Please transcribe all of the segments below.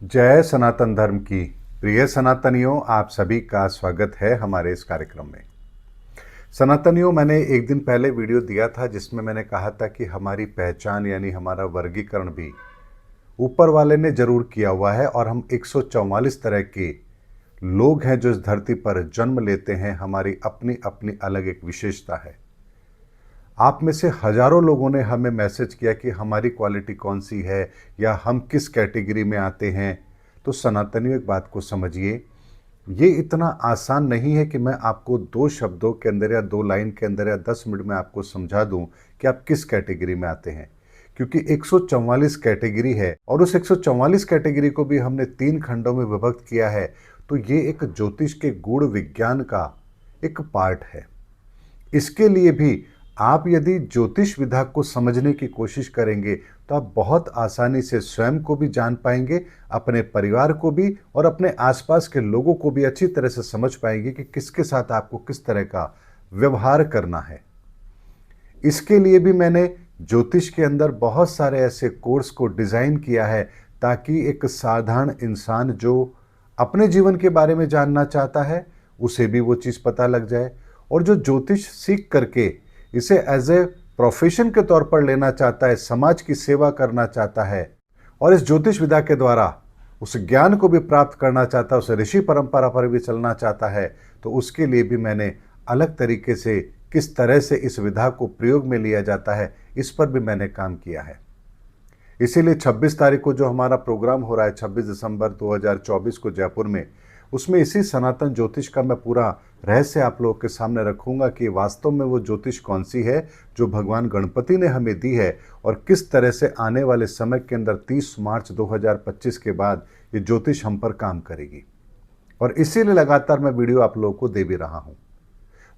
जय सनातन धर्म की प्रिय सनातनियों, आप सभी का स्वागत है हमारे इस कार्यक्रम में। सनातनियों, मैंने एक दिन पहले वीडियो दिया था जिसमें मैंने कहा था कि हमारी पहचान यानी हमारा वर्गीकरण भी ऊपर वाले ने जरूर किया हुआ है और हम 144 तरह के लोग हैं जो इस धरती पर जन्म लेते हैं। हमारी अपनी अपनी अलग एक विशेषता है। आप में से हजारों लोगों ने हमें मैसेज किया कि हमारी क्वालिटी कौन सी है या हम किस कैटेगरी में आते हैं। तो सनातनियों, एक बात को समझिए, ये इतना आसान नहीं है कि मैं आपको 2 शब्दों के अंदर या 2 लाइन के अंदर या 10 मिनट में आपको समझा दूं कि आप किस कैटेगरी में आते हैं, क्योंकि 144 कैटेगरी है और उस 144 कैटेगरी को भी हमने 3 खंडों में विभक्त किया है। तो ये एक ज्योतिष के गूढ़ विज्ञान का एक पार्ट है। इसके लिए भी आप यदि ज्योतिष विधा को समझने की कोशिश करेंगे तो आप बहुत आसानी से स्वयं को भी जान पाएंगे, अपने परिवार को भी और अपने आसपास के लोगों को भी अच्छी तरह से समझ पाएंगे कि किसके साथ आपको किस तरह का व्यवहार करना है। इसके लिए भी मैंने ज्योतिष के अंदर बहुत सारे ऐसे कोर्स को डिज़ाइन किया है ताकि एक साधारण इंसान जो अपने जीवन के बारे में जानना चाहता है उसे भी वो चीज़ पता लग जाए, और जो ज्योतिष सीख करके इसे एज ए प्रोफेशन के तौर पर लेना चाहता है, समाज की सेवा करना चाहता है और इस ज्योतिष विद्या के द्वारा उस ज्ञान को भी प्राप्त करना चाहता है, उसे ऋषि परंपरा पर भी चलना चाहता है, तो उसके लिए भी मैंने अलग तरीके से किस तरह से इस विधा को प्रयोग में लिया जाता है इस पर भी मैंने काम किया है। इसीलिए 26 तारीख को जो हमारा प्रोग्राम हो रहा है, 26 दिसंबर 2024 को जयपुर में, उसमें इसी सनातन ज्योतिष का मैं पूरा रहस्य आप लोगों के सामने रखूंगा कि वास्तव में वो ज्योतिष कौन सी है जो भगवान गणपति ने हमें दी है और किस तरह से आने वाले समय के अंदर 30 मार्च 2025 के बाद ये ज्योतिष हम पर काम करेगी। और इसीलिए लगातार मैं वीडियो आप लोगों को दे भी रहा हूँ।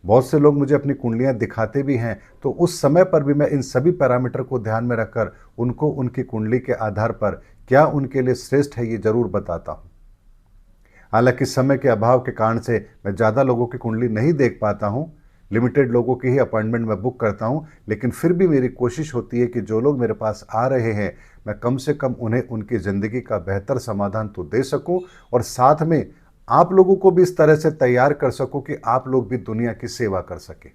बहुत से लोग मुझे अपनी कुंडलियां दिखाते भी हैं, तो उस समय पर भी मैं इन सभी पैरामीटर को ध्यान में रखकर उनको उनकी कुंडली के आधार पर क्या उनके लिए श्रेष्ठ है ये जरूर बताता हूँ। हालांकि समय के अभाव के कारण से मैं ज़्यादा लोगों की कुंडली नहीं देख पाता हूँ, लिमिटेड लोगों की ही अपॉइंटमेंट मैं बुक करता हूँ, लेकिन फिर भी मेरी कोशिश होती है कि जो लोग मेरे पास आ रहे हैं मैं कम से कम उन्हें उनकी ज़िंदगी का बेहतर समाधान तो दे सकूँ और साथ में आप लोगों को भी इस तरह से तैयार कर सकूँ कि आप लोग भी दुनिया की सेवा कर सके।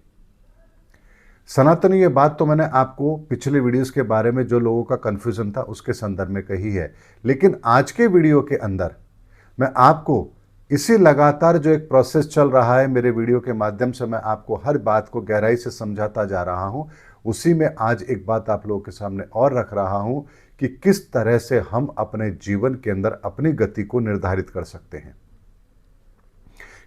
सनातनी, ये बात तो मैंने आपको पिछले वीडियोस के बारे में जो लोगों का कन्फ्यूज़न था उसके संदर्भ में कही है, लेकिन आज के वीडियो के अंदर मैं आपको इसी लगातार जो एक प्रोसेस चल रहा है, मेरे वीडियो के माध्यम से मैं आपको हर बात को गहराई से समझाता जा रहा हूं, उसी में आज एक बात आप लोगों के सामने और रख रहा हूं कि किस तरह से हम अपने जीवन के अंदर अपनी गति को निर्धारित कर सकते हैं।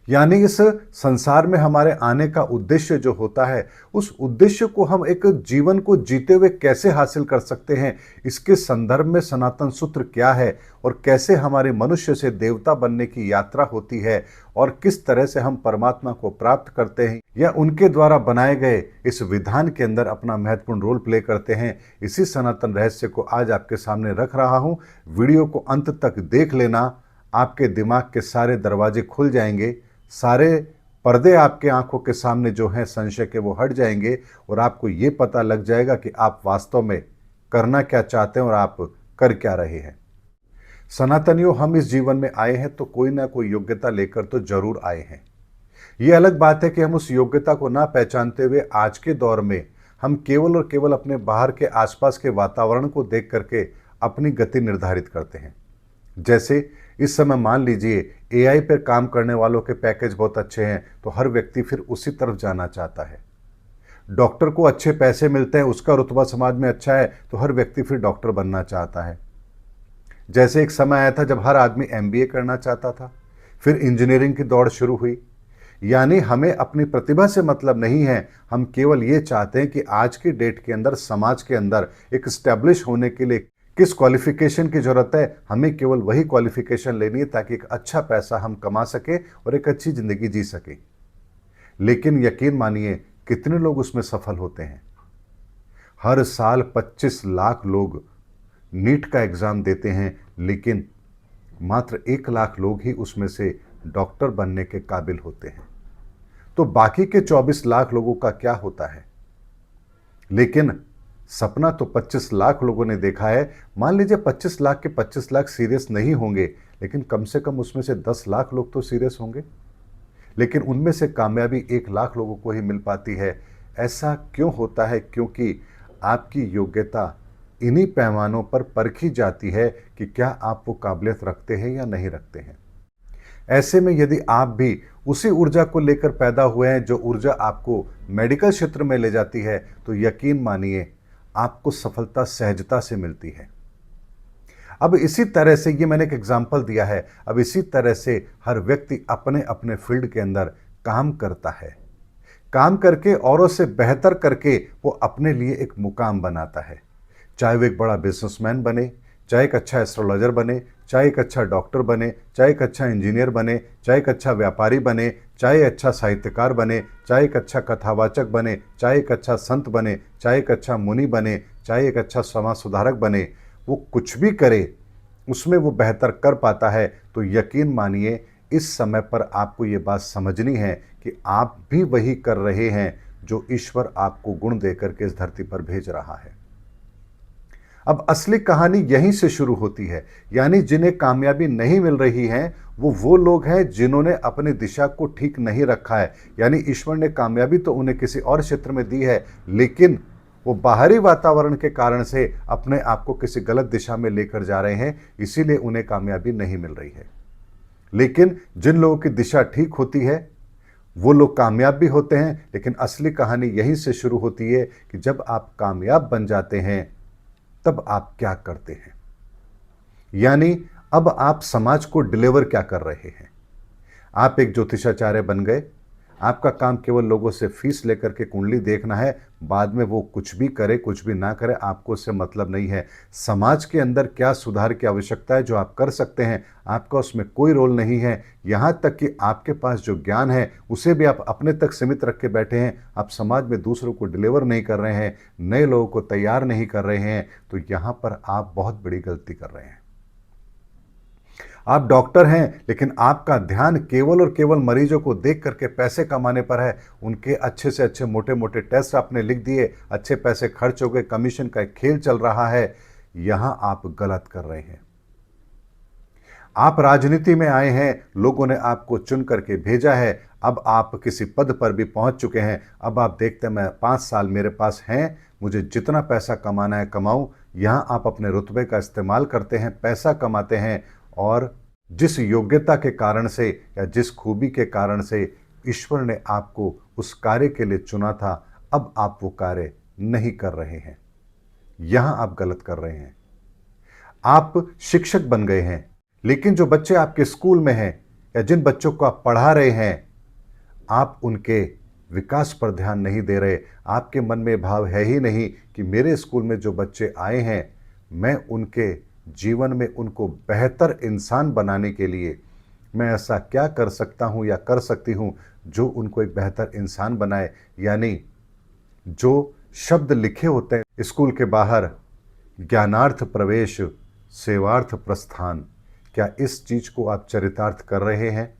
यानी इस संसार में हमारे आने का उद्देश्य जो होता है, उस उद्देश्य को हम एक जीवन को जीते हुए कैसे हासिल कर सकते हैं, इसके संदर्भ में सनातन सूत्र क्या है और कैसे हमारे मनुष्य से देवता बनने की यात्रा होती है और किस तरह से हम परमात्मा को प्राप्त करते हैं या उनके द्वारा बनाए गए इस विधान के अंदर अपना महत्वपूर्ण रोल प्ले करते हैं, इसी सनातन रहस्य को आज आपके सामने रख रहा हूं। वीडियो को अंत तक देख लेना, आपके दिमाग के सारे दरवाजे खुल जाएंगे, सारे पर्दे आपके आंखों के सामने जो हैं संशय के वो हट जाएंगे और आपको ये पता लग जाएगा कि आप वास्तव में करना क्या चाहते हैं और आप कर क्या रहे हैं। सनातनियों, हम इस जीवन में आए हैं तो कोई ना कोई योग्यता लेकर तो जरूर आए हैं। ये अलग बात है कि हम उस योग्यता को ना पहचानते हुए आज के दौर में हम केवल और केवल अपने बाहर के आसपास के वातावरण को देख करके अपनी गति निर्धारित करते हैं। जैसे इस समय मान लीजिए एआई पर काम करने वालों के पैकेज बहुत अच्छे हैं तो हर व्यक्ति फिर उसी तरफ जाना चाहता है। डॉक्टर को अच्छे पैसे मिलते हैं, उसका रुतबा समाज में अच्छा है तो हर व्यक्ति फिर डॉक्टर बनना चाहता है। जैसे एक समय आया था जब हर आदमी एमबीए करना चाहता था, फिर इंजीनियरिंग की दौड़ शुरू हुई। यानी हमें अपनी प्रतिभा से मतलब नहीं है, हम केवल ये चाहते हैं कि आज की डेट के अंदर समाज के अंदर एक स्टैब्लिश होने के लिए किस क्वालिफिकेशन की जरूरत है, हमें केवल वही क्वालिफिकेशन लेनी है ताकि एक अच्छा पैसा हम कमा सके और एक अच्छी जिंदगी जी सके। लेकिन यकीन मानिए कितने लोग उसमें सफल होते हैं। हर साल 25 लाख लोग नीट का एग्जाम देते हैं, लेकिन मात्र 1 लाख लोग ही उसमें से डॉक्टर बनने के काबिल होते हैं। तो बाकी के 24 लाख लोगों का क्या होता है? लेकिन सपना तो 25 लाख लोगों ने देखा है। मान लीजिए 25 लाख के 25 लाख सीरियस नहीं होंगे, लेकिन कम से कम उसमें से 10 लाख लोग तो सीरियस होंगे। लेकिन उनमें से कामयाबी 1 लाख लोगों को ही मिल पाती है। ऐसा क्यों होता है? क्योंकि आपकी योग्यता इन्हीं पैमानों पर परखी जाती है कि क्या आप वो काबिलियत रखते हैं या नहीं रखते हैं। ऐसे में यदि आप भी उसी ऊर्जा को लेकर पैदा हुए हैं जो ऊर्जा आपको मेडिकल क्षेत्र में ले जाती है, तो यकीन मानिए आपको सफलता सहजता से मिलती है। अब इसी तरह से, ये मैंने एक एग्जाम्पल दिया है, अब इसी तरह से हर व्यक्ति अपने अपने फील्ड के अंदर काम करता है। काम करके औरों से बेहतर करके वो अपने लिए एक मुकाम बनाता है। चाहे वो एक बड़ा बिजनेसमैन बने, चाहे एक अच्छा एस्ट्रोलॉजर बने, चाहे एक अच्छा डॉक्टर बने, चाहे एक अच्छा इंजीनियर बने, चाहे एक अच्छा व्यापारी बने, चाहे अच्छा साहित्यकार बने, चाहे एक अच्छा कथावाचक बने, चाहे एक अच्छा संत बने, चाहे एक अच्छा मुनि बने, चाहे एक अच्छा समाज सुधारक बने, वो कुछ भी करे उसमें वो बेहतर कर पाता है। तो यकीन मानिए इस समय पर आपको ये बात समझनी है कि आप भी वही कर रहे हैं जो ईश्वर आपको गुण देकर के इस धरती पर भेज रहा है। अब असली कहानी यहीं से शुरू होती है, यानी जिन्हें कामयाबी नहीं मिल रही है वो लोग हैं जिन्होंने अपनी दिशा को ठीक नहीं रखा है। यानी ईश्वर ने कामयाबी तो उन्हें किसी और क्षेत्र में दी है, लेकिन वो बाहरी वातावरण के कारण से अपने आप को किसी गलत दिशा में लेकर जा रहे हैं, इसीलिए उन्हें कामयाबी नहीं मिल रही है। लेकिन जिन लोगों की दिशा ठीक होती है वो लोग कामयाब भी होते हैं। लेकिन असली कहानी यहीं से शुरू होती है कि जब आप कामयाब बन जाते हैं तब आप क्या करते हैं, यानी अब आप समाज को डिलीवर क्या कर रहे हैं। आप एक ज्योतिषाचार्य बन गए, आपका काम केवल लोगों से फीस लेकर के कुंडली देखना है, बाद में वो कुछ भी करे कुछ भी ना करे आपको उससे मतलब नहीं है। समाज के अंदर क्या सुधार की आवश्यकता है जो आप कर सकते हैं, आपका उसमें कोई रोल नहीं है। यहाँ तक कि आपके पास जो ज्ञान है उसे भी आप अपने तक सीमित रख के बैठे हैं। आप समाज में दूसरों को डिलीवर नहीं कर रहे हैं, नए लोगों को तैयार नहीं कर रहे हैं, तो यहाँ पर आप बहुत बड़ी गलती कर रहे हैं। आप डॉक्टर हैं, लेकिन आपका ध्यान केवल और केवल मरीजों को देख करके पैसे कमाने पर है। उनके अच्छे से अच्छे मोटे मोटे टेस्ट आपने लिख दिए, अच्छे पैसे खर्च हो गए, कमीशन का एक खेल चल रहा है। यहां आप गलत कर रहे हैं। आप राजनीति में आए हैं, लोगों ने आपको चुन करके भेजा है, अब आप किसी पद पर भी पहुंच चुके हैं। अब आप देखते हैं मैं 5 साल मेरे पास हैं, मुझे जितना पैसा कमाना है कमाऊं। यहां आप अपने रुतबे का इस्तेमाल करते हैं, पैसा कमाते हैं, और जिस योग्यता के कारण से या जिस खूबी के कारण से ईश्वर ने आपको उस कार्य के लिए चुना था, अब आप वो कार्य नहीं कर रहे हैं। यहां आप गलत कर रहे हैं। आप शिक्षक बन गए हैं, लेकिन जो बच्चे आपके स्कूल में हैं या जिन बच्चों को आप पढ़ा रहे हैं, आप उनके विकास पर ध्यान नहीं दे रहे। आपके मन में भाव है ही नहीं कि मेरे स्कूल में जो बच्चे आए हैं, मैं उनके जीवन में उनको बेहतर इंसान बनाने के लिए मैं ऐसा क्या कर सकता हूं या कर सकती हूं जो उनको एक बेहतर इंसान बनाए। यानी जो शब्द लिखे होते हैं स्कूल के बाहर, ज्ञानार्थ प्रवेश सेवार्थ प्रस्थान, क्या इस चीज को आप चरितार्थ कर रहे हैं?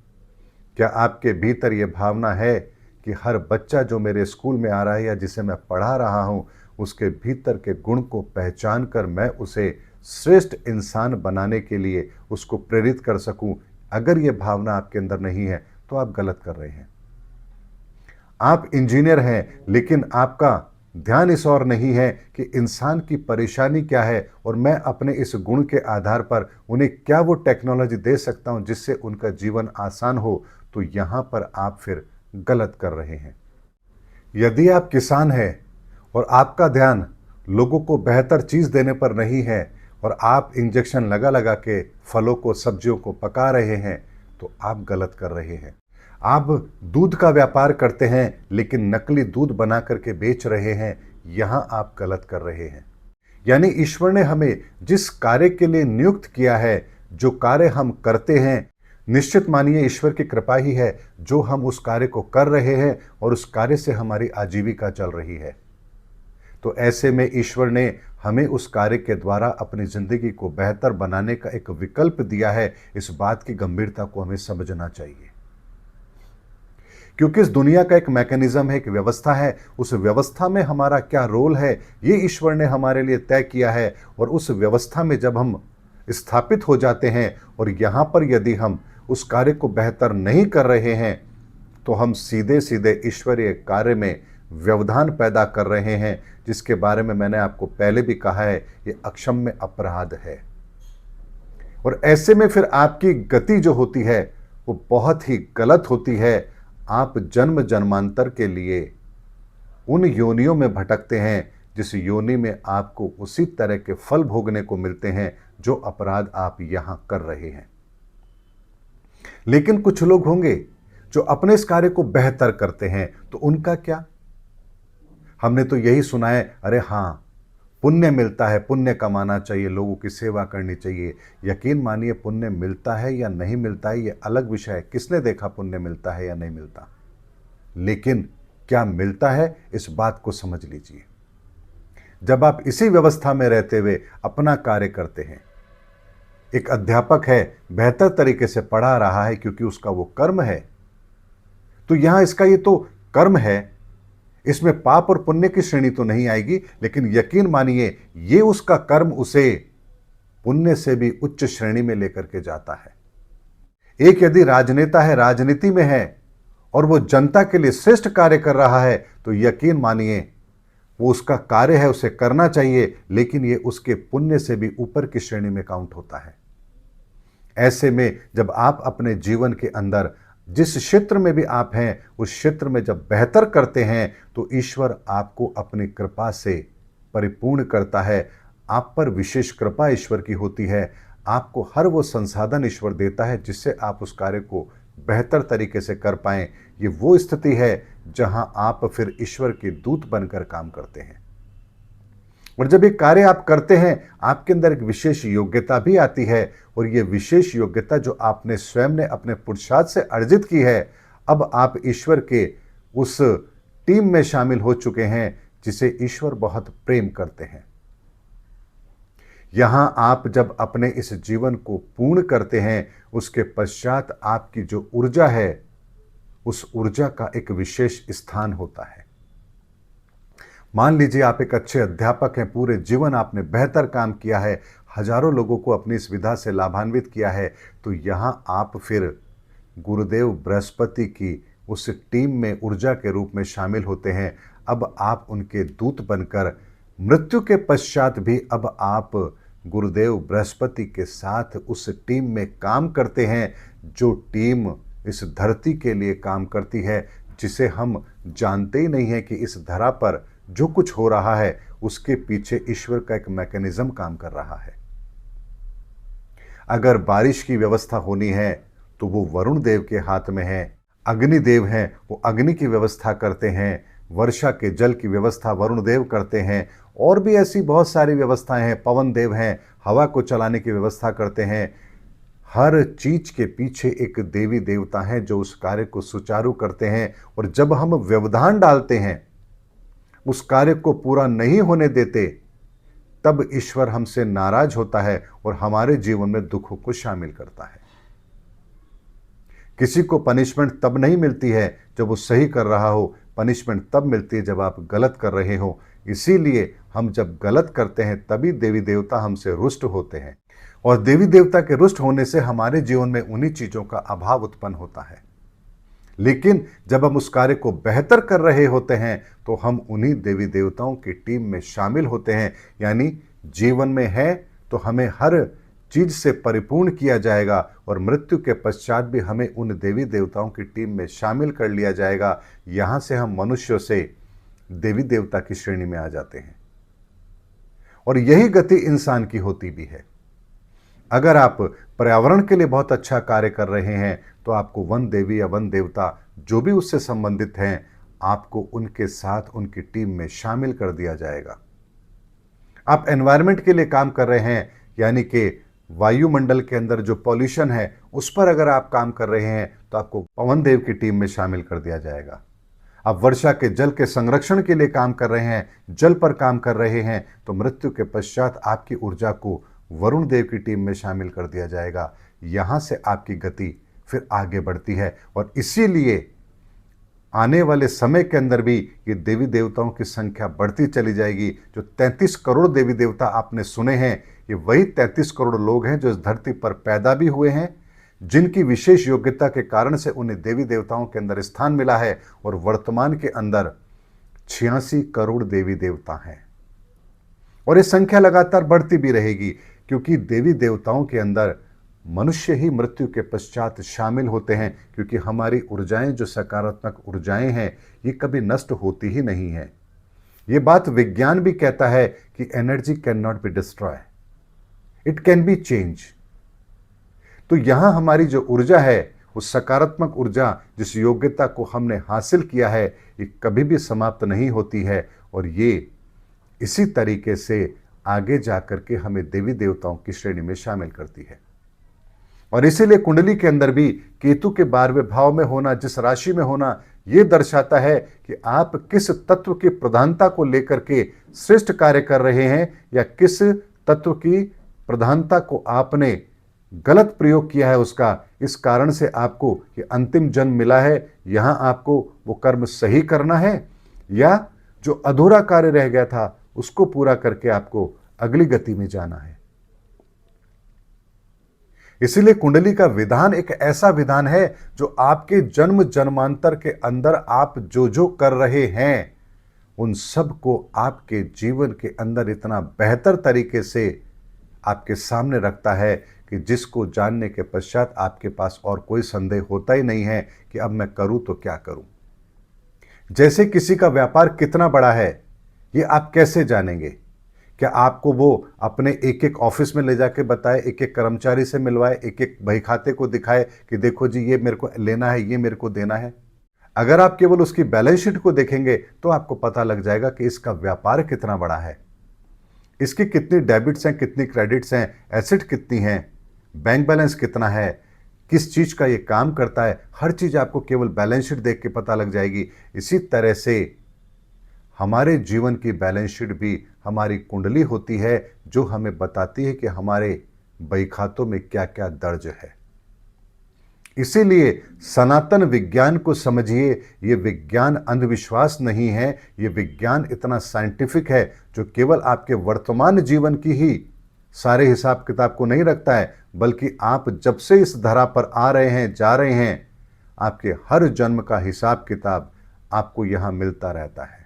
क्या आपके भीतर ये भावना है कि हर बच्चा जो मेरे स्कूल में आ रहा है या जिसे मैं पढ़ा रहा हूं, उसके भीतर के गुण को पहचान कर मैं उसे श्रेष्ठ इंसान बनाने के लिए उसको प्रेरित कर सकूं? अगर ये भावना आपके अंदर नहीं है तो आप गलत कर रहे हैं। आप इंजीनियर हैं, लेकिन आपका ध्यान इस और नहीं है कि इंसान की परेशानी क्या है और मैं अपने इस गुण के आधार पर उन्हें क्या वो टेक्नोलॉजी दे सकता हूं जिससे उनका जीवन आसान हो। तो यहां पर आप फिर गलत कर रहे हैं। यदि आप किसान हैं और आपका ध्यान लोगों को बेहतर चीज देने पर नहीं है और आप इंजेक्शन लगा लगा के फलों को सब्जियों को पका रहे हैं, तो आप गलत कर रहे हैं। आप दूध का व्यापार करते हैं लेकिन नकली दूध बना करके बेच रहे हैं, यहां आप गलत कर रहे हैं। यानी ईश्वर ने हमें जिस कार्य के लिए नियुक्त किया है, जो कार्य हम करते हैं, निश्चित मानिए ईश्वर की कृपा ही है जो हम उस कार्य को कर रहे हैं और उस कार्य से हमारी आजीविका चल रही है। तो ऐसे में ईश्वर ने हमें उस कार्य के द्वारा अपनी जिंदगी को बेहतर बनाने का एक विकल्प दिया है। इस बात की गंभीरता को हमें समझना चाहिए। क्योंकि इस दुनिया का एक मैकेनिज्म है, एक व्यवस्था है। उस व्यवस्था में हमारा क्या रोल है ये ईश्वर ने हमारे लिए तय किया है। और उस व्यवस्था में जब हम स्थापित हो जाते हैं और यहाँ पर यदि हम उस कार्य को बेहतर नहीं कर रहे हैं तो हम सीधे सीधे ईश्वरीय कार्य में व्यवधान पैदा कर रहे हैं, जिसके बारे में मैंने आपको पहले भी कहा है, ये अक्षम्य अपराध है। और ऐसे में फिर आपकी गति जो होती है वो बहुत ही गलत होती है। आप जन्म जन्मांतर के लिए उन योनियों में भटकते हैं जिस योनि में आपको उसी तरह के फल भोगने को मिलते हैं जो अपराध आप यहां कर रहे हैं। लेकिन कुछ लोग होंगे जो अपने इस कार्य को बेहतर करते हैं, तो उनका क्या? हमने तो यही सुना है, अरे हाँ पुण्य मिलता है, पुण्य कमाना चाहिए, लोगों की सेवा करनी चाहिए। यकीन मानिए पुण्य मिलता है या नहीं मिलता है ये अलग विषय है, किसने देखा पुण्य मिलता है या नहीं मिलता। लेकिन क्या मिलता है इस बात को समझ लीजिए। जब आप इसी व्यवस्था में रहते हुए अपना कार्य करते हैं, एक अध्यापक है, बेहतर तरीके से पढ़ा रहा है क्योंकि उसका वो कर्म है, तो यहां इसका ये तो कर्म है, इसमें पाप और पुण्य की श्रेणी तो नहीं आएगी। लेकिन यकीन मानिए ये उसका कर्म उसे पुण्य से भी उच्च श्रेणी में लेकर के जाता है। एक यदि राजनेता है, राजनीति में है और वो जनता के लिए श्रेष्ठ कार्य कर रहा है, तो यकीन मानिए वो उसका कार्य है, उसे करना चाहिए, लेकिन ये उसके पुण्य से भी ऊपर की श्रेणी में काउंट होता है। ऐसे में जब आप अपने जीवन के अंदर जिस क्षेत्र में भी आप हैं उस क्षेत्र में जब बेहतर करते हैं तो ईश्वर आपको अपनी कृपा से परिपूर्ण करता है। आप पर विशेष कृपा ईश्वर की होती है। आपको हर वो संसाधन ईश्वर देता है जिससे आप उस कार्य को बेहतर तरीके से कर पाएं। ये वो स्थिति है जहां आप फिर ईश्वर के दूत बनकर काम करते हैं। और जब ये कार्य आप करते हैं आपके अंदर एक विशेष योग्यता भी आती है, और ये विशेष योग्यता जो आपने स्वयं ने अपने पुरुषार्थ से अर्जित की है, अब आप ईश्वर के उस टीम में शामिल हो चुके हैं जिसे ईश्वर बहुत प्रेम करते हैं। यहां आप जब अपने इस जीवन को पूर्ण करते हैं, उसके पश्चात आपकी जो ऊर्जा है उस ऊर्जा का एक विशेष स्थान होता है। मान लीजिए आप एक अच्छे अध्यापक हैं, पूरे जीवन आपने बेहतर काम किया है, हजारों लोगों को अपनी इस विधा से लाभान्वित किया है, तो यहाँ आप फिर गुरुदेव बृहस्पति की उस टीम में ऊर्जा के रूप में शामिल होते हैं। अब आप उनके दूत बनकर मृत्यु के पश्चात भी अब आप गुरुदेव बृहस्पति के साथ उस टीम में काम करते हैं, जो टीम इस धरती के लिए काम करती है, जिसे हम जानते ही नहीं है कि इस धरा पर जो कुछ हो रहा है उसके पीछे ईश्वर का एक मैकेनिज्म काम कर रहा है। अगर बारिश की व्यवस्था होनी है तो वो वरुण देव के हाथ में है। अग्नि देव हैं, वो अग्नि की व्यवस्था करते हैं। वर्षा के जल की व्यवस्था वरुण देव करते हैं। और भी ऐसी बहुत सारी व्यवस्थाएं हैं। पवन देव हैं, हवा को चलाने की व्यवस्था करते हैं। हर चीज के पीछे एक देवी देवता है जो उस कार्य को सुचारू करते हैं। और जब हम व्यवधान डालते हैं, उस कार्य को पूरा नहीं होने देते, तब ईश्वर हमसे नाराज होता है और हमारे जीवन में दुखों को शामिल करता है। किसी को पनिशमेंट तब नहीं मिलती है जब वो सही कर रहा हो, पनिशमेंट तब मिलती है जब आप गलत कर रहे हो। इसीलिए हम जब गलत करते हैं तभी देवी देवता हमसे रुष्ट होते हैं, और देवी देवता के रुष्ट होने से हमारे जीवन में उन्हीं चीजों का अभाव उत्पन्न होता है। लेकिन जब हम उस कार्य को बेहतर कर रहे होते हैं तो हम उन्हीं देवी देवताओं की टीम में शामिल होते हैं। यानी जीवन में है तो हमें हर चीज से परिपूर्ण किया जाएगा, और मृत्यु के पश्चात भी हमें उन देवी देवताओं की टीम में शामिल कर लिया जाएगा। यहां से हम मनुष्यों से देवी देवता की श्रेणी में आ जाते हैं, और यही गति इंसान की होती भी है। अगर आप पर्यावरण के लिए बहुत अच्छा कार्य कर रहे हैं तो आपको वन देवी या वन देवता जो भी उससे संबंधित हैं, आपको उनके साथ उनकी टीम में शामिल कर दिया जाएगा। आप एनवायरनमेंट के लिए काम कर रहे हैं, यानी कि वायुमंडल के अंदर जो पॉल्यूशन है उस पर अगर आप काम कर रहे हैं तो आपको पवन देव की टीम में शामिल कर दिया जाएगा। आप वर्षा के जल के संरक्षण के लिए काम कर रहे हैं, जल पर काम कर रहे हैं, तो मृत्यु के पश्चात आपकी ऊर्जा को वरुण देव की टीम में शामिल कर दिया जाएगा। यहां से आपकी गति फिर आगे बढ़ती है। और इसीलिए आने वाले समय के अंदर भी ये देवी देवताओं की संख्या बढ़ती चली जाएगी। जो 33 करोड़ देवी देवता आपने सुने हैं, ये वही 33 करोड़ लोग हैं जो इस धरती पर पैदा भी हुए हैं, जिनकी विशेष योग्यता के कारण से उन्हें देवी देवताओं के अंदर स्थान मिला है। और वर्तमान के अंदर 86 करोड़ देवी देवता हैं और ये संख्या लगातार बढ़ती भी रहेगी, क्योंकि देवी देवताओं के अंदर मनुष्य ही मृत्यु के पश्चात शामिल होते हैं। क्योंकि हमारी ऊर्जाएं, जो सकारात्मक ऊर्जाएं हैं, ये कभी नष्ट होती ही नहीं है। ये बात विज्ञान भी कहता है कि energy can not be destroy, it can be change. तो यहां हमारी जो ऊर्जा है, उस सकारात्मक ऊर्जा, जिस योग्यता को हमने हासिल किया है, ये कभी भी समाप्त नहीं होती है। और ये इसी तरीके से आगे जाकर के हमें देवी देवताओं की श्रेणी में शामिल करती है। और इसीलिए कुंडली के अंदर भी केतु के 12वें भाव में होना, जिस राशि में होना, यह दर्शाता है कि आप किस तत्व की प्रधानता को लेकर के श्रेष्ठ कार्य कर रहे हैं, या किस तत्व की प्रधानता को आपने गलत प्रयोग किया है उसका। इस कारण से आपको ये अंतिम जन्म मिला है। यहां आपको वो कर्म सही करना है, या जो अधूरा कार्य रह गया था उसको पूरा करके आपको अगली गति में जाना है। इसीलिए कुंडली का विधान एक ऐसा विधान है जो आपके जन्म जन्मांतर के अंदर आप जो जो कर रहे हैं, उन सब को आपके जीवन के अंदर इतना बेहतर तरीके से आपके सामने रखता है कि जिसको जानने के पश्चात आपके पास और कोई संदेह होता ही नहीं है कि अब मैं करूं तो क्या करूं। जैसे किसी का व्यापार कितना बड़ा है, ये आप कैसे जानेंगे? क्या आपको वो अपने एक एक ऑफिस में ले जाके बताए, एक एक कर्मचारी से मिलवाए, एक एक बही खाते को दिखाए कि देखो जी ये मेरे को लेना है, ये मेरे को देना है? अगर आप केवल उसकी बैलेंस शीट को देखेंगे तो आपको पता लग जाएगा कि इसका व्यापार कितना बड़ा है, इसकी कितनी डेबिट्स हैं, कितनी क्रेडिट्स हैं, एसेट कितनी हैं, बैंक बैलेंस कितना है, किस चीज़ का ये काम करता है। हर चीज़ आपको केवल बैलेंस शीट देख के पता लग जाएगी। इसी तरह से हमारे जीवन की बैलेंस शीट भी हमारी कुंडली होती है, जो हमें बताती है कि हमारे बही खातों में क्या क्या दर्ज है। इसीलिए सनातन विज्ञान को समझिए। ये विज्ञान अंधविश्वास नहीं है, ये विज्ञान इतना साइंटिफिक है जो केवल आपके वर्तमान जीवन की ही सारे हिसाब किताब को नहीं रखता है, बल्कि आप जब से इस धरा पर आ रहे हैं, जा रहे हैं, आपके हर जन्म का हिसाब किताब आपको यहाँ मिलता रहता है।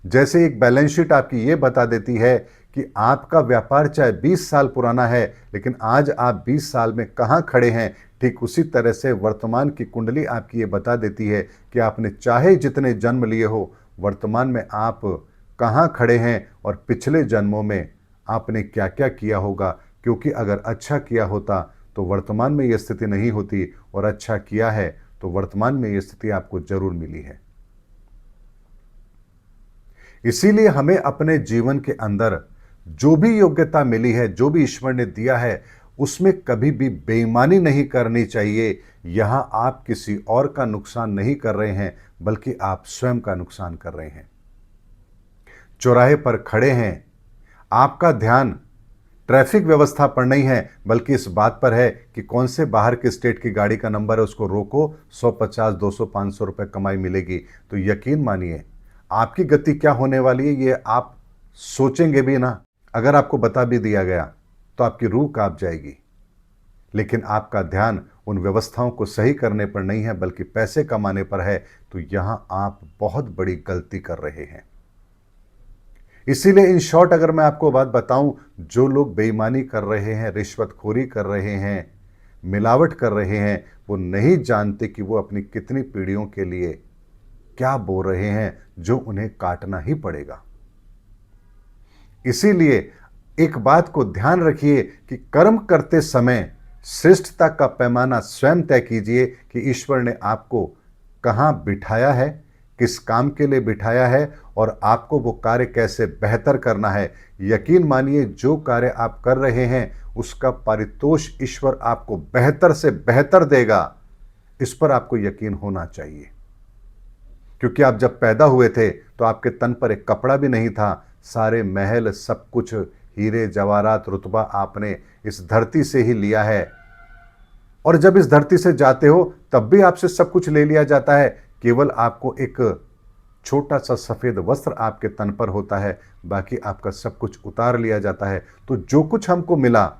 जैसे एक बैलेंस शीट आपकी ये बता देती है कि आपका व्यापार चाहे 20 साल पुराना है, लेकिन आज आप 20 साल में कहाँ खड़े हैं, ठीक उसी तरह से वर्तमान की कुंडली आपकी ये बता देती है कि आपने चाहे जितने जन्म लिए हो, वर्तमान में आप कहाँ खड़े हैं और पिछले जन्मों में आपने क्या क्या किया होगा। क्योंकि अगर अच्छा किया होता तो वर्तमान में ये स्थिति नहीं होती, और अच्छा किया है तो वर्तमान में ये स्थिति आपको जरूर मिली है। इसीलिए हमें अपने जीवन के अंदर जो भी योग्यता मिली है, जो भी ईश्वर ने दिया है, उसमें कभी भी बेईमानी नहीं करनी चाहिए। यहां आप किसी और का नुकसान नहीं कर रहे हैं, बल्कि आप स्वयं का नुकसान कर रहे हैं। चौराहे पर खड़े हैं, आपका ध्यान ट्रैफिक व्यवस्था पर नहीं है, बल्कि इस बात पर है कि कौन से बाहर के स्टेट की गाड़ी का नंबर है, उसको रोको, 150, 200, 500 रुपये कमाई मिलेगी। तो यकीन मानिए आपकी गति क्या होने वाली है, ये आप सोचेंगे भी ना। अगर आपको बता भी दिया गया तो आपकी रूह कांप जाएगी। लेकिन आपका ध्यान उन व्यवस्थाओं को सही करने पर नहीं है, बल्कि पैसे कमाने पर है। तो यहां आप बहुत बड़ी गलती कर रहे हैं। इसीलिए इन शॉर्ट अगर मैं आपको बात बताऊं, जो लोग बेईमानी कर रहे हैं, रिश्वतखोरी कर रहे हैं, मिलावट कर रहे हैं, वो नहीं जानते कि वो अपनी कितनी पीढ़ियों के लिए क्या बो रहे हैं, जो उन्हें काटना ही पड़ेगा। इसीलिए एक बात को ध्यान रखिए कि कर्म करते समय श्रेष्ठता का पैमाना स्वयं तय कीजिए कि ईश्वर ने आपको कहां बिठाया है, किस काम के लिए बिठाया है, और आपको वो कार्य कैसे बेहतर करना है। यकीन मानिए जो कार्य आप कर रहे हैं उसका पारितोष ईश्वर आपको बेहतर से बेहतर देगा। इस पर आपको यकीन होना चाहिए। क्योंकि आप जब पैदा हुए थे तो आपके तन पर एक कपड़ा भी नहीं था, सारे महल, सब कुछ, हीरे जवाहरात, रुतबा आपने इस धरती से ही लिया है। और जब इस धरती से जाते हो तब भी आपसे सब कुछ ले लिया जाता है। केवल आपको एक छोटा सा सफ़ेद वस्त्र आपके तन पर होता है, बाकी आपका सब कुछ उतार लिया जाता है। तो जो कुछ हमको मिला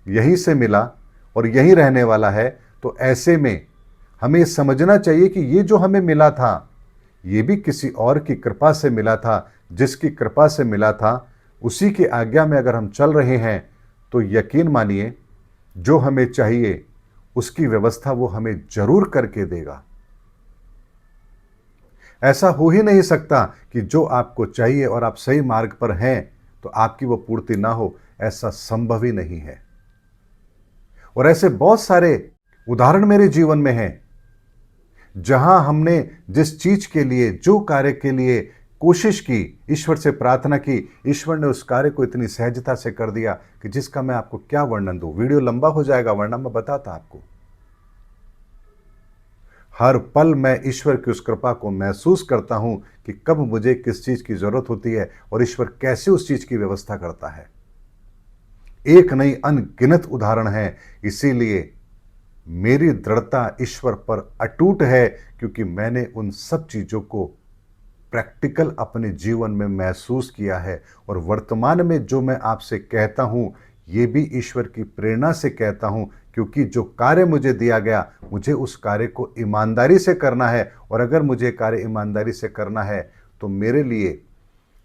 यहीं से मिला और यहीं रहने वाला है। तो ऐसे में हमें समझना चाहिए कि ये जो हमें मिला था ये भी किसी और की कृपा से मिला था। जिसकी कृपा से मिला था उसी की आज्ञा में अगर हम चल रहे हैं तो यकीन मानिए जो हमें चाहिए उसकी व्यवस्था वो हमें जरूर करके देगा। ऐसा हो ही नहीं सकता कि जो आपको चाहिए और आप सही मार्ग पर हैं तो आपकी वो पूर्ति ना हो, ऐसा संभव ही नहीं है। और ऐसे बहुत सारे उदाहरण मेरे जीवन में हैं जहां हमने जिस चीज के लिए, जो कार्य के लिए कोशिश की, ईश्वर से प्रार्थना की, ईश्वर ने उस कार्य को इतनी सहजता से कर दिया कि जिसका मैं आपको क्या वर्णन दूं। वीडियो लंबा हो जाएगा वरना मैं बताता आपको। हर पल मैं ईश्वर की उस कृपा को महसूस करता हूं कि कब मुझे किस चीज की जरूरत होती है और ईश्वर कैसे उस चीज की व्यवस्था करता है। एक नहीं अनगिनत उदाहरण है। इसीलिए मेरी दृढ़ता ईश्वर पर अटूट है क्योंकि मैंने उन सब चीजों को प्रैक्टिकल अपने जीवन में महसूस किया है। और वर्तमान में जो मैं आपसे कहता हूं ये भी ईश्वर की प्रेरणा से कहता हूं, क्योंकि जो कार्य मुझे दिया गया मुझे उस कार्य को ईमानदारी से करना है। और अगर मुझे कार्य ईमानदारी से करना है तो मेरे लिए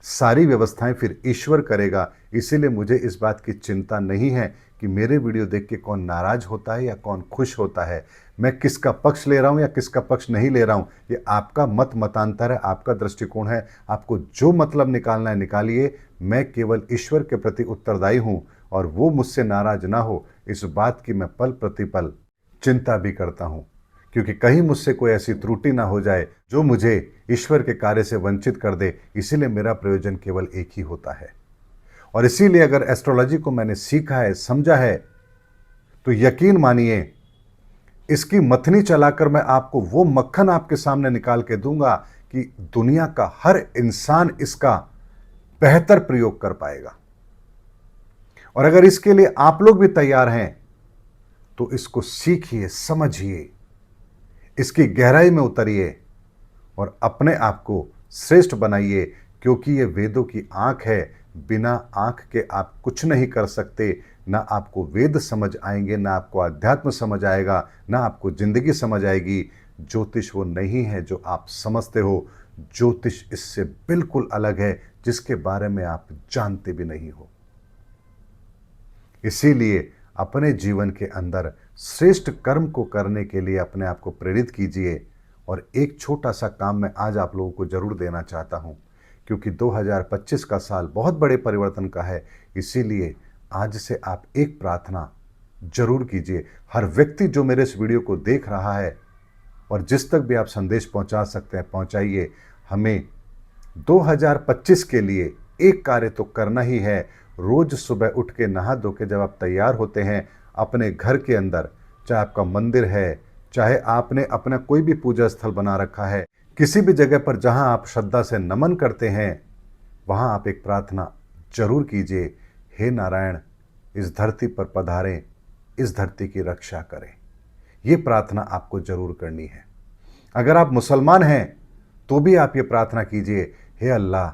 सारी व्यवस्थाएं फिर ईश्वर करेगा। इसीलिए मुझे इस बात की चिंता नहीं है कि मेरे वीडियो देख के कौन नाराज होता है या कौन खुश होता है, मैं किसका पक्ष ले रहा हूं या किसका पक्ष नहीं ले रहा हूं। ये आपका मतांतर है, आपका दृष्टिकोण है। आपको जो मतलब निकालना है निकालिए। मैं केवल ईश्वर के प्रति उत्तरदायी हूं और वो मुझसे नाराज ना हो इस बात की मैं पल प्रतिपल चिंता भी करता हूं, क्योंकि कहीं मुझसे कोई ऐसी त्रुटि ना हो जाए जो मुझे ईश्वर के कार्य से वंचित कर दे। इसीलिए मेरा प्रयोजन केवल एक ही होता है। और इसीलिए अगर एस्ट्रोलॉजी को मैंने सीखा है, समझा है, तो यकीन मानिए इसकी मथनी चलाकर मैं आपको वो मक्खन आपके सामने निकाल के दूंगा कि दुनिया का हर इंसान इसका बेहतर प्रयोग कर पाएगा। और अगर इसके लिए आप लोग भी तैयार हैं तो इसको सीखिए, समझिए, इसकी गहराई में उतरिए और अपने आप को श्रेष्ठ बनाइए, क्योंकि ये वेदों की आंख है। बिना आंख के आप कुछ नहीं कर सकते। ना आपको वेद समझ आएंगे, ना आपको अध्यात्म समझ आएगा, ना आपको जिंदगी समझ आएगी। ज्योतिष वो नहीं है जो आप समझते हो। ज्योतिष इससे बिल्कुल अलग है जिसके बारे में आप जानते भी नहीं हो। इसीलिए अपने जीवन के अंदर श्रेष्ठ कर्म को करने के लिए अपने आप को प्रेरित कीजिए। और एक छोटा सा काम मैं आज आप लोगों को जरूर देना चाहता हूं, क्योंकि 2025 का साल बहुत बड़े परिवर्तन का है। इसीलिए आज से आप एक प्रार्थना जरूर कीजिए। हर व्यक्ति जो मेरे इस वीडियो को देख रहा है और जिस तक भी आप संदेश पहुंचा सकते हैं पहुंचाइए। हमें 2025 के लिए एक कार्य तो करना ही है। रोज सुबह उठ के नहा धो के जब आप तैयार होते हैं अपने घर के अंदर, चाहे आपका मंदिर है, चाहे आपने अपना कोई भी पूजा स्थल बना रखा है, किसी भी जगह पर जहां आप श्रद्धा से नमन करते हैं वहां आप एक प्रार्थना जरूर कीजिए। हे नारायण, इस धरती पर पधारें, इस धरती की रक्षा करें। ये प्रार्थना आपको जरूर करनी है। अगर आप मुसलमान हैं तो भी आप ये प्रार्थना कीजिए, हे अल्लाह,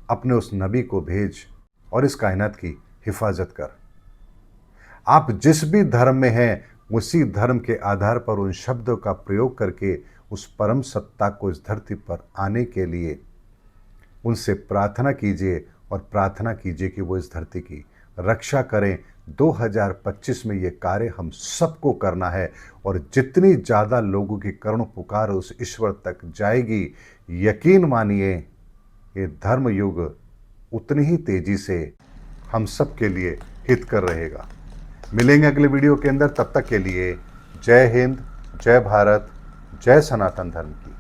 अपने उस नबी को भेज और इस कायनात की हिफाजत कर। आप जिस भी धर्म में हैं उसी धर्म के आधार पर उन शब्दों का प्रयोग करके उस परम सत्ता को इस धरती पर आने के लिए उनसे प्रार्थना कीजिए और प्रार्थना कीजिए कि वो इस धरती की रक्षा करें। 2025 में ये कार्य हम सबको करना है और जितनी ज़्यादा लोगों की करुण पुकार उस ईश्वर तक जाएगी, यकीन मानिए ये धर्म युग उतनी ही तेजी से हम सब के लिए हितकर रहेगा। मिलेंगे अगले वीडियो के अंदर। तब तक के लिए जय हिंद, जय भारत, जय सनातन धर्म की।